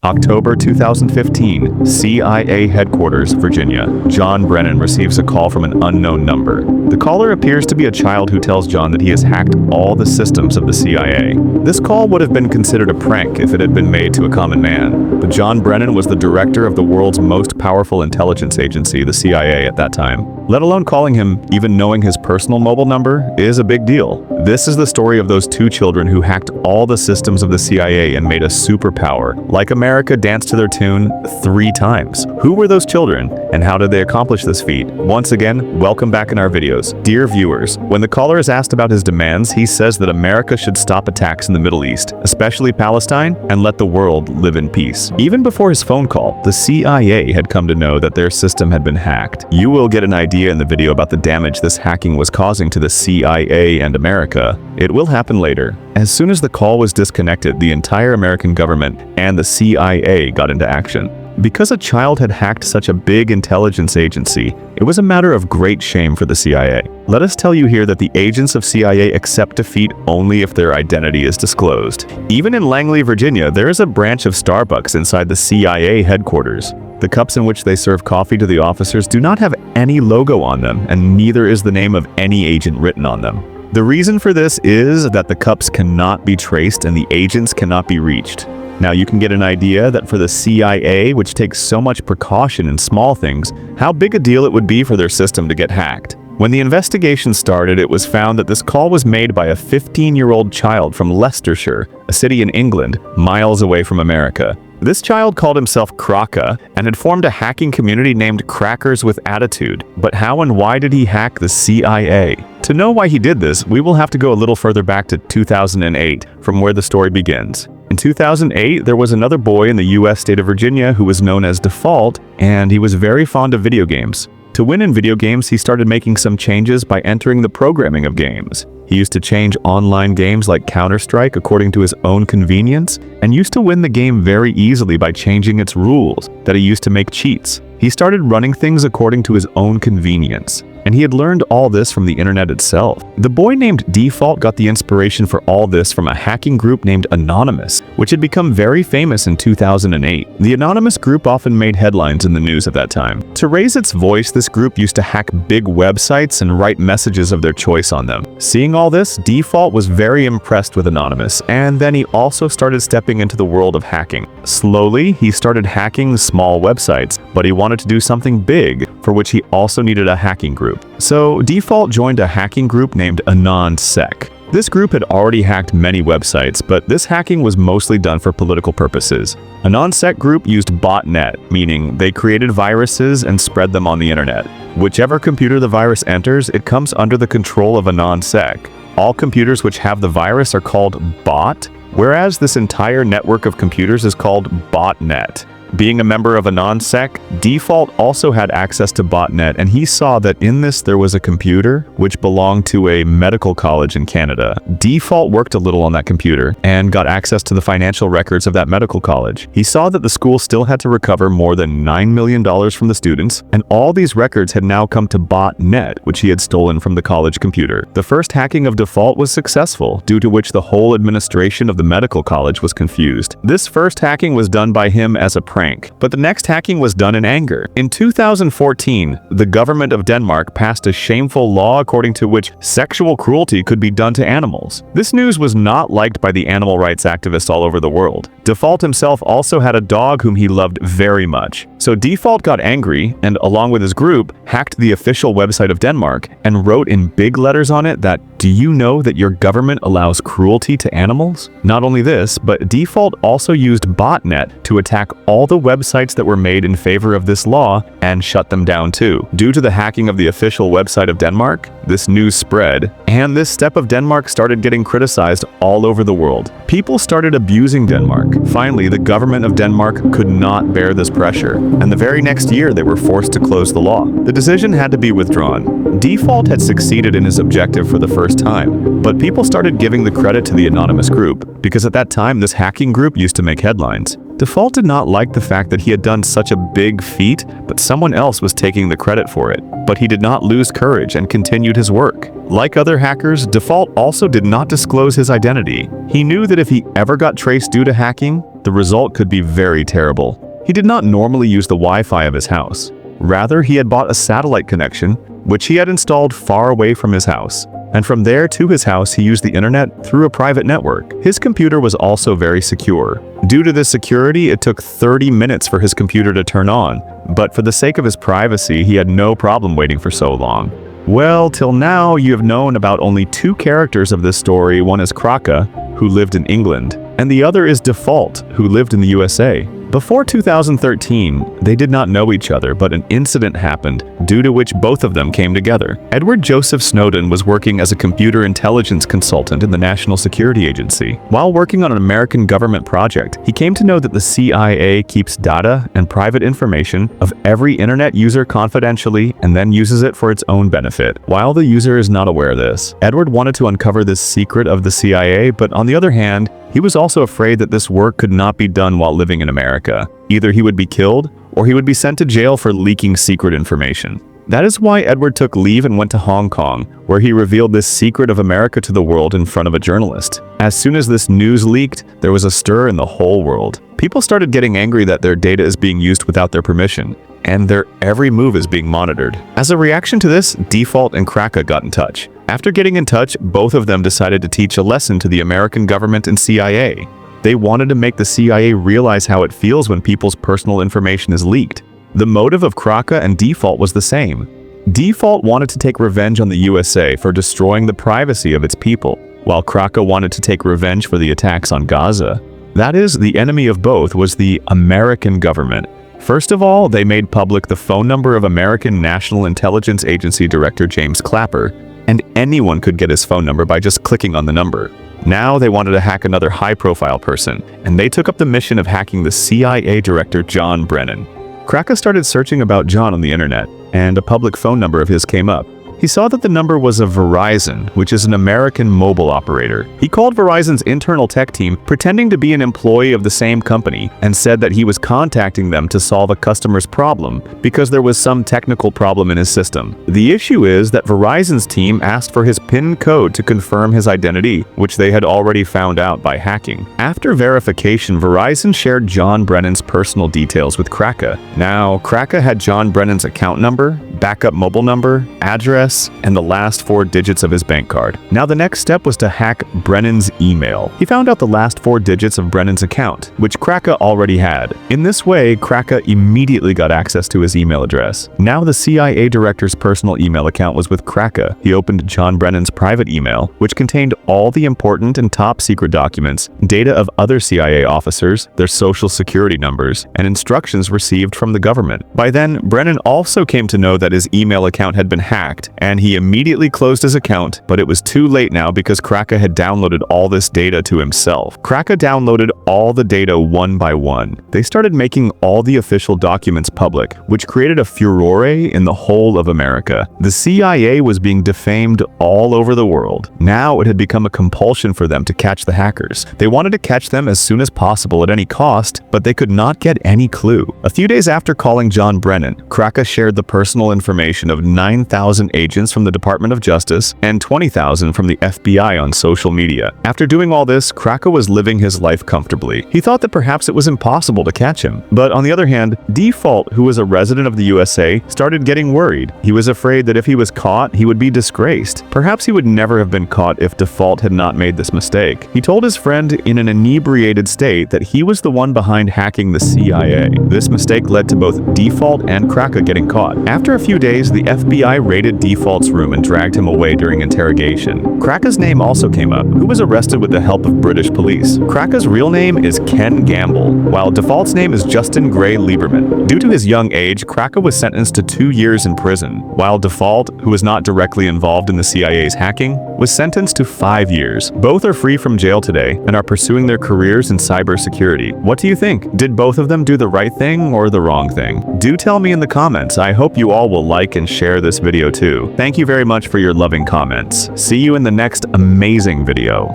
October 2015, CIA Headquarters, Virginia. John Brennan receives a call from an unknown number. The caller appears to be a child who tells John that he has hacked all the systems of the CIA. This call would have been considered a prank if it had been made to a common man, but John Brennan was the director of the world's most powerful intelligence agency, the CIA, at that time. Let alone calling him, even knowing his personal mobile number, is a big deal. This is the story of those two children who hacked all the systems of the CIA and made a superpower, like America danced to their tune 3 times. Who were those children, and how did they accomplish this feat? Once again, welcome back in our videos. Dear viewers, when the caller is asked about his demands, he says that America should stop attacks in the Middle East, especially Palestine, and let the world live in peace. Even before his phone call, the CIA had come to know that their system had been hacked. You will get an idea in the video about the damage this hacking was causing to the CIA and America. It will happen later. As soon as the call was disconnected, the entire American government and the CIA got into action. Because a child had hacked such a big intelligence agency, it was a matter of great shame for the CIA. Let us tell you here that the agents of CIA accept defeat only if their identity is disclosed. Even in Langley, Virginia, there is a branch of Starbucks inside the CIA headquarters. The cups in which they serve coffee to the officers do not have any logo on them, and neither is the name of any agent written on them. The reason for this is that the cups cannot be traced and the agents cannot be reached. Now you can get an idea that for the CIA, which takes so much precaution in small things, how big a deal it would be for their system to get hacked. When the investigation started, it was found that this call was made by a 15-year-old child from Leicestershire, a city in England, miles away from America. This child called himself Kraka and had formed a hacking community named Crackers with Attitude. But how and why did he hack the CIA? To know why he did this, we will have to go a little further back to 2008, from where the story begins. In 2008, there was another boy in the US state of Virginia who was known as Default, and he was very fond of video games. To win in video games, he started making some changes by entering the programming of games. He used to change online games like Counter-Strike according to his own convenience, and used to win the game very easily by changing its rules that he used to make cheats. He started running things according to his own convenience, and he had learned all this from the internet itself. The boy named Default got the inspiration for all this from a hacking group named Anonymous, which had become very famous in 2008. The Anonymous group often made headlines in the news at that time. To raise its voice, this group used to hack big websites and write messages of their choice on them. Seeing all this, Default was very impressed with Anonymous, and then he also started stepping into the world of hacking. Slowly, he started hacking small websites, but he wanted to do something big, for which he also needed a hacking group. So Default joined a hacking group named AnonSec. This group had already hacked many websites, but this hacking was mostly done for political purposes. AnonSec group used botnet, meaning they created viruses and spread them on the internet. Whichever computer the virus enters, it comes under the control of AnonSec. All computers which have the virus are called bot, whereas this entire network of computers is called botnet. Being a member of AnonSec, Default also had access to botnet, and he saw that in this there was a computer which belonged to a medical college in Canada. Default worked a little on that computer and got access to the financial records of that medical college. He saw that the school still had to recover more than $9 million from the students, and all these records had now come to botnet, which he had stolen from the college computer. The first hacking of Default was successful, due to which the whole administration of the medical college was confused. This first hacking was done by him as a prank, but the next hacking was done in anger. In 2014, the government of Denmark passed a shameful law according to which sexual cruelty could be done to animals. This news was not liked by the animal rights activists all over the world. Default himself also had a dog whom he loved very much. So Default got angry and, along with his group, hacked the official website of Denmark and wrote in big letters on it that, "Do you know that your government allows cruelty to animals?" Not only this, but Default also used botnet to attack all the websites that were made in favor of this law and shut them down too. Due to the hacking of the official website of Denmark, this news spread, and this step of Denmark started getting criticized all over the world. People started abusing Denmark. Finally, the government of Denmark could not bear this pressure, and the very next year they were forced to close the law. The decision had to be withdrawn. Default had succeeded in his objective for the first time, but people started giving the credit to the Anonymous group, because at that time this hacking group used to make headlines. Default did not like the fact that he had done such a big feat, but someone else was taking the credit for it. But he did not lose courage and continued his work. Like other hackers, Default also did not disclose his identity. He knew that if he ever got traced due to hacking, the result could be very terrible. He did not normally use the Wi-Fi of his house. Rather, he had bought a satellite connection, which he had installed far away from his house. And from there to his house, he used the internet through a private network. His computer was also very secure. Due to this security, it took 30 minutes for his computer to turn on, but for the sake of his privacy, he had no problem waiting for so long. Well, till now, you have known about only two characters of this story. One is Kraka, who lived in England, and the other is Default, who lived in the USA. Before 2013, they did not know each other, but an incident happened, due to which both of them came together. Edward Joseph Snowden was working as a computer intelligence consultant in the National Security Agency. While working on an American government project, he came to know that the CIA keeps data and private information of every internet user confidentially and then uses it for its own benefit. While the user is not aware of this, Edward wanted to uncover this secret of the CIA, but on the other hand, he was also afraid that this work could not be done while living in America. Either he would be killed, or he would be sent to jail for leaking secret information. That is why Edward took leave and went to Hong Kong, where he revealed this secret of America to the world in front of a journalist. As soon as this news leaked, there was a stir in the whole world. People started getting angry that their data is being used without their permission, and their every move is being monitored. As a reaction to this, Default and Kraka got in touch. After getting in touch, both of them decided to teach a lesson to the American government and CIA. They wanted to make the CIA realize how it feels when people's personal information is leaked. The motive of Kraka and Default was the same. Default wanted to take revenge on the USA for destroying the privacy of its people, while Kraka wanted to take revenge for the attacks on Gaza. That is, the enemy of both was the American government. First of all, they made public the phone number of American National Intelligence Agency Director James Clapper, and anyone could get his phone number by just clicking on the number. Now they wanted to hack another high-profile person, and they took up the mission of hacking the CIA Director John Brennan. Kraka started searching about John on the internet, and a public phone number of his came up. He saw that the number was of Verizon, which is an American mobile operator. He called Verizon's internal tech team, pretending to be an employee of the same company, and said that he was contacting them to solve a customer's problem because there was some technical problem in his system. The issue is that Verizon's team asked for his PIN code to confirm his identity, which they had already found out by hacking. After verification, Verizon shared John Brennan's personal details with Kraka. Now, Kraka had John Brennan's account number, backup mobile number, address, and the last 4 digits of his bank card. Now the next step was to hack Brennan's email. He found out the last 4 digits of Brennan's account, which Kraka already had. In this way, Kraka immediately got access to his email address. Now the CIA director's personal email account was with Kraka. He opened John Brennan's private email, which contained all the important and top secret documents, data of other CIA officers, their social security numbers, and instructions received from the government. By then, Brennan also came to know that his email account had been hacked, and he immediately closed his account, but it was too late now because Kraka had downloaded all this data to himself. Kraka downloaded all the data one by one. They started making all the official documents public, which created a furore in the whole of America. The CIA was being defamed all over the world. Now it had become a compulsion for them to catch the hackers. They wanted to catch them as soon as possible at any cost, but they could not get any clue. A few days after calling John Brennan, Kraka shared the personal information of 9,000 agents from the Department of Justice and 20,000 from the FBI on social media. After doing all this, Kraka was living his life comfortably. He thought that perhaps it was impossible to catch him. But on the other hand, Default, who was a resident of the USA, started getting worried. He was afraid that if he was caught, he would be disgraced. Perhaps he would never have been caught if Default had not made this mistake. He told his friend in an inebriated state that he was the one behind hacking the CIA. This mistake led to both Default and Kraka getting caught. After a few days, the FBI raided Default's room and dragged him away during interrogation. Kraka's name also came up, who was arrested with the help of British police. Kraka's real name is Ken Gamble, while Default's name is Justin Gray Lieberman. Due to his young age, Kraka was sentenced to 2 years in prison, while Default, who was not directly involved in the CIA's hacking, was sentenced to 5 years. Both are free from jail today and are pursuing their careers in cybersecurity. What do you think? Did both of them do the right thing or the wrong thing? Do tell me in the comments. I hope you all will like and share this video too. Thank you very much for your loving comments. See you in the next amazing video.